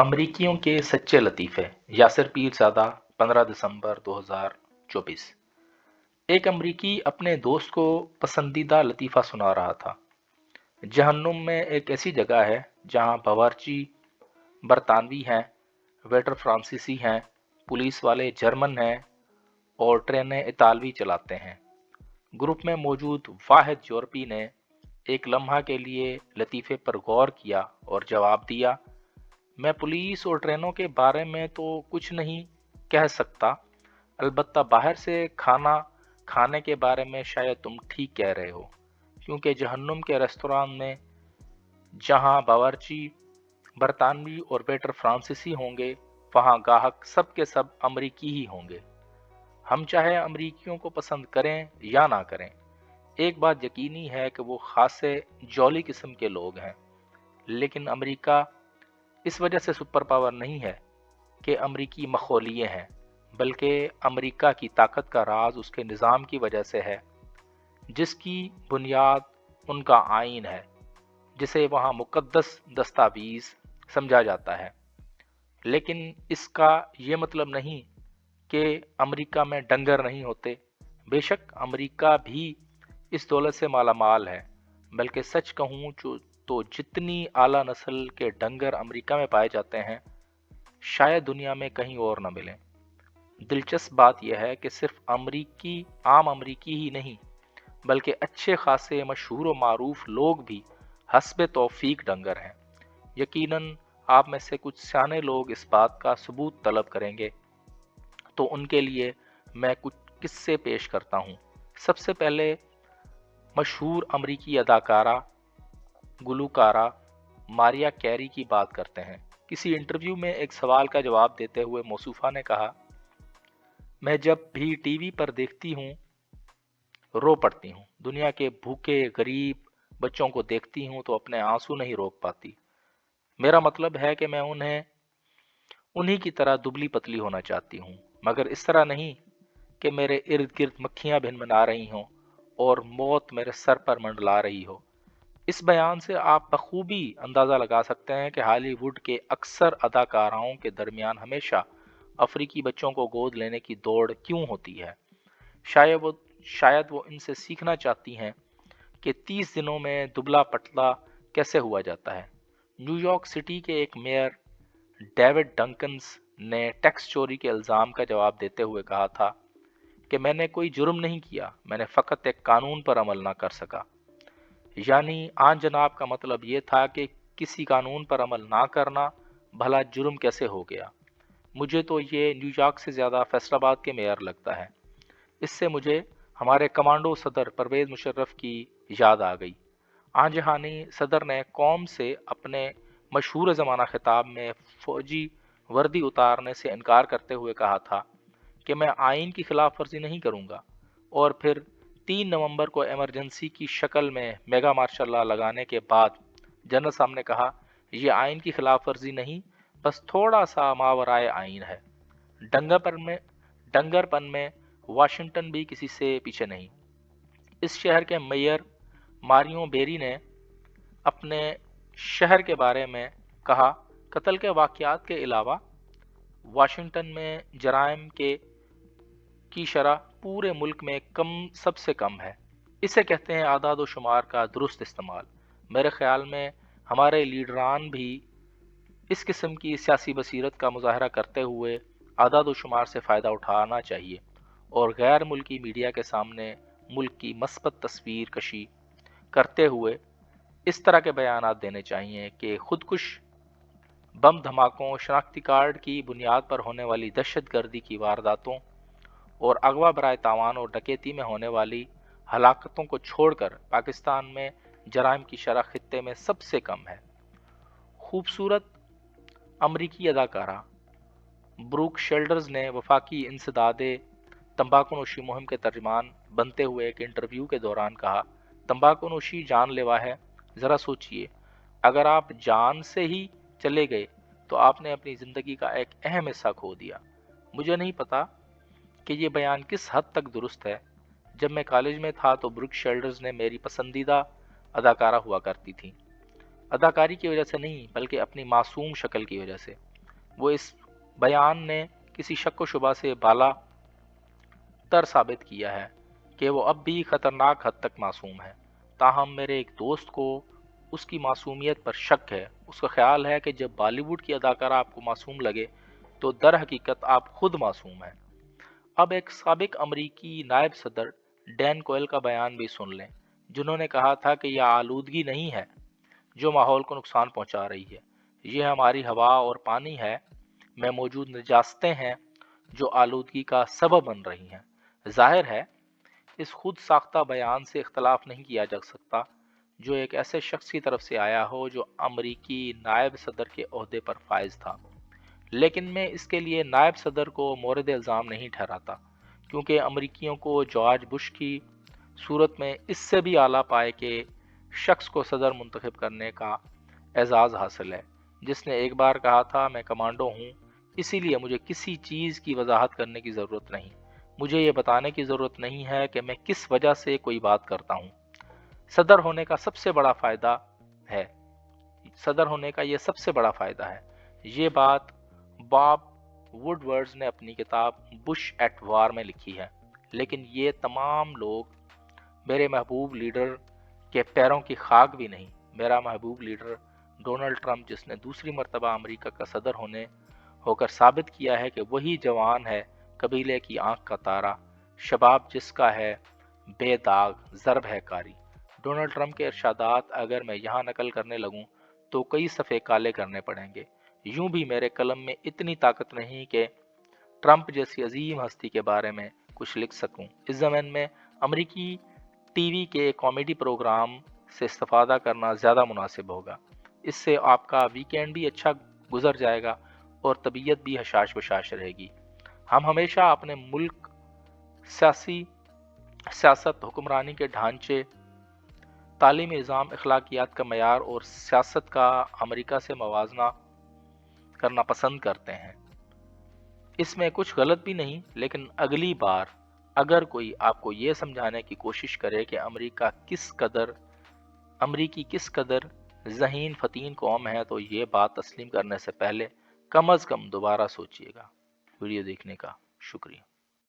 अमरीकियों के सच्चे लतीफ़े। यासिर पीरज़ादा, 15 दिसंबर 2024। एक अमरीकी अपने दोस्त को पसंदीदा लतीफ़ा सुना रहा था। जहन्नुम में एक ऐसी जगह है जहाँ बावर्ची बरतानवी हैं, वेटर फ्रांसीसी हैं, पुलिस वाले जर्मन हैं और ट्रेनें इतालवी चलाते हैं। ग्रुप में मौजूद वाहिद यूरोपी ने एक लम्हा के लिए लतीफ़े पर गौर किया और जवाब दिया, मैं पुलिस और ट्रेनों के बारे में तो कुछ नहीं कह सकता, अलबत्ता बाहर से खाना खाने के बारे में शायद तुम ठीक कह रहे हो, क्योंकि जहन्नुम के रेस्तरां में जहां बावर्ची बरतानवी और वेटर फ्रांसीसी होंगे, वहां गाहक सब के सब अमरीकी ही होंगे। हम चाहे अमरीकियों को पसंद करें या ना करें, एक बात यकीनी है कि वो खासे जॉली किस्म के लोग हैं। लेकिन अमेरिका इस वजह से सुपर पावर नहीं है कि अमरीकी मखौलिये हैं, बल्कि अमेरिका की ताकत का राज उसके निज़ाम की वजह से है, जिसकी बुनियाद उनका आइन है, जिसे वहाँ मुक़द्दस दस्तावीज़ समझा जाता है। लेकिन इसका ये मतलब नहीं कि अमेरिका में डंगर नहीं होते। बेशक अमेरिका भी इस दौलत से मालामाल है, बल्कि सच कहूँ तो जितनी आला नस्ल के डंगर अमेरिका में पाए जाते हैं, शायद दुनिया में कहीं और न मिलें। दिलचस्प बात यह है कि सिर्फ आम अमरीकी ही नहीं, बल्कि अच्छे खासे मशहूर व मारूफ लोग भी हस्बे तौफीक डंगर हैं। यकीनन आप में से कुछ सियाने लोग इस बात का सबूत तलब करेंगे, तो उनके लिए मैं कुछ किस्से पेश करता हूँ। सबसे पहले मशहूर अमरीकी अदाकारा गुलकारा मारिया कैरी की बात करते हैं। किसी इंटरव्यू में एक सवाल का जवाब देते हुए मौसूफा ने कहा, मैं जब भी टीवी पर देखती हूँ रो पड़ती हूँ। दुनिया के भूखे गरीब बच्चों को देखती हूँ तो अपने आंसू नहीं रोक पाती। मेरा मतलब है कि मैं उन्हीं की तरह दुबली पतली होना चाहती हूँ, मगर इस तरह नहीं कि मेरे इर्द गिर्द मक्खियाँ भिनभिना रही हों और मौत मेरे सर पर मंडला रही हो। इस बयान से आप बखूबी अंदाज़ा लगा सकते हैं कि हॉलीवुड के अक्सर अदाकाराओं के दरमियान हमेशा अफ्रीकी बच्चों को गोद लेने की दौड़ क्यों होती है। शायद वो इनसे सीखना चाहती हैं कि 30 दिनों में दुबला पतला कैसे हुआ जाता है। न्यूयॉर्क सिटी के एक मेयर डेविड डंकन्स ने टैक्स चोरी के इल्ज़ाम का जवाब देते हुए कहा था कि मैंने कोई जुर्म नहीं किया, मैंने फ़कत एक कानून पर अमल ना कर सका। यानी आन जनाब का मतलब ये था कि किसी कानून पर अमल ना करना भला जुर्म कैसे हो गया। मुझे तो ये न्यूयॉर्क से ज़्यादा फैसलाबाद के मेयर लगता है। इससे मुझे हमारे कमांडो सदर परवेज़ मुशर्रफ की याद आ गई। आजहानी सदर ने कौम से अपने मशहूर ज़माना खिताब में फ़ौजी वर्दी उतारने से इनकार करते हुए कहा था कि मैं आइन की खिलाफ वर्जी नहीं करूँगा, और फिर 3 नवंबर को इमरजेंसी की शक्ल में मेगा मार्शल लॉ लगाने के बाद जनरल साहब ने कहा, यह आइन की खिलाफ वर्जी नहीं, बस थोड़ा सा मावराए आइन है। डंगरपन में वाशिंगटन भी किसी से पीछे नहीं। इस शहर के मेयर मारियो बेरी ने अपने शहर के बारे में कहा, कत्ल के वाक़यात के अलावा वाशिंगटन में जराइम की शरह पूरे मुल्क में सबसे कम है। इसे कहते हैं आदाद व शुमार का दुरुस्त इस्तेमाल। मेरे ख्याल में हमारे लीडरान भी इस किस्म की सियासी बसीरत का मुजाहरा करते हुए आदाद व शुमार से फ़ायदा उठाना चाहिए और गैर मुल्की मीडिया के सामने मुल्क की मस्बत तस्वीर कशी करते हुए इस तरह के बयानात देने चाहिए कि खुदकुश बम धमाकों, शनाख्ती कार्ड की बुनियाद पर होने वाली दहशत गर्दी की वारदातों और अगवा बराए तावान और डकैती में होने वाली हलाकतों को छोड़कर पाकिस्तान में जराइम की शरह खित्ते में सबसे कम है। खूबसूरत अमरीकी अदाकारा ब्रूक शेल्डर्स ने वफाकी इंसदादे तंबाकू नोशी मुहिम के तर्जमान बनते हुए एक इंटरव्यू के दौरान कहा, तंबाकू नोशी जानलेवा है। ज़रा सोचिए, अगर आप जान से ही चले गए तो आपने अपनी ज़िंदगी का एक अहम हिस्सा खो दिया। मुझे नहीं पता कि ये बयान किस हद तक दुरुस्त है। जब मैं कॉलेज में था तो ब्रूक शेल्डर्स ने मेरी पसंदीदा अदाकारा हुआ करती थी। अदाकारी की वजह से नहीं, बल्कि अपनी मासूम शक्ल की वजह से। वो इस बयान ने किसी शक व शुबा से बाला तर साबित किया है कि वो अब भी खतरनाक हद तक मासूम है। ताहम मेरे एक दोस्त को उसकी मासूमियत पर शक है। उसका ख्याल है कि जब बॉलीवुड की अदाकारा आपको मासूम लगे तो दर हकीकत आप खुद मासूम हैं। अब एक साबिक अमरीकी नायब सदर डैन कोयल का बयान भी सुन लें, जिन्होंने कहा था कि यह आलूदगी नहीं है जो माहौल को नुकसान पहुंचा रही है, ये हमारी हवा और पानी है में मौजूद निजास्तें हैं जो आलूदगी का सबब बन रही हैं। जाहिर है इस खुद साख्ता बयान से इख्तलाफ नहीं किया जा सकता जो एक ऐसे शख्स की तरफ से आया हो जो अमरीकी नायब सदर के ओहदे पर फायज था। लेकिन मैं इसके लिए नायब सदर को मोरद इल्ज़ाम नहीं ठहराता, क्योंकि अमरीकियों को जॉर्ज बुश की सूरत में इससे भी आला पाए के शख्स को सदर मुंतखब करने का एजाज़ हासिल है, जिसने एक बार कहा था मैं कमांडो हूँ, इसीलिए मुझे किसी चीज़ की वजाहत करने की ज़रूरत नहीं, मुझे ये बताने की ज़रूरत नहीं है कि मैं किस वजह से कोई बात करता हूँ। सदर होने का सबसे बड़ा फ़ायदा है सदर होने का ये सबसे बड़ा फ़ायदा है। ये बात बॉब वुडवर्ड्स ने अपनी किताब बुश एट वार में लिखी है। लेकिन ये तमाम लोग मेरे महबूब लीडर के पैरों की खाक भी नहीं। मेरा महबूब लीडर डोनाल्ड ट्रंप, जिसने दूसरी मर्तबा अमेरिका का सदर होकर साबित किया है कि वही जवान है कबीले की आंख का तारा, शबाब जिसका है बेदाग ज़र्ब है कारी। डोनाल्ड ट्रंप के इरशादात अगर मैं यहाँ नकल करने लगूं तो कई सफ़े काले करने पड़ेंगे। यूं भी मेरे कलम में इतनी ताकत नहीं कि ट्रंप जैसी अजीम हस्ती के बारे में कुछ लिख सकूं। इस ज़माने में अमरीकी टीवी के कॉमेडी प्रोग्राम से इस्तेफादा करना ज़्यादा मुनासिब होगा। इससे आपका वीकेंड भी अच्छा गुजर जाएगा और तबीयत भी हशाश बशाश रहेगी। हम हमेशा अपने मुल्क सियासत, हुक्मरानी के ढांचे, तालीमी निज़ाम, अखलाकियात का मयार और सियासत का अमेरिका से मवाजना करना पसंद करते हैं। इसमें कुछ गलत भी नहीं, लेकिन अगली बार अगर कोई आपको ये समझाने की कोशिश करे कि अमरीकी किस कदर ज़हीन फ़तीन कौम है, तो ये बात तस्लीम करने से पहले कम अज़ कम दोबारा सोचिएगा। वीडियो देखने का शुक्रिया।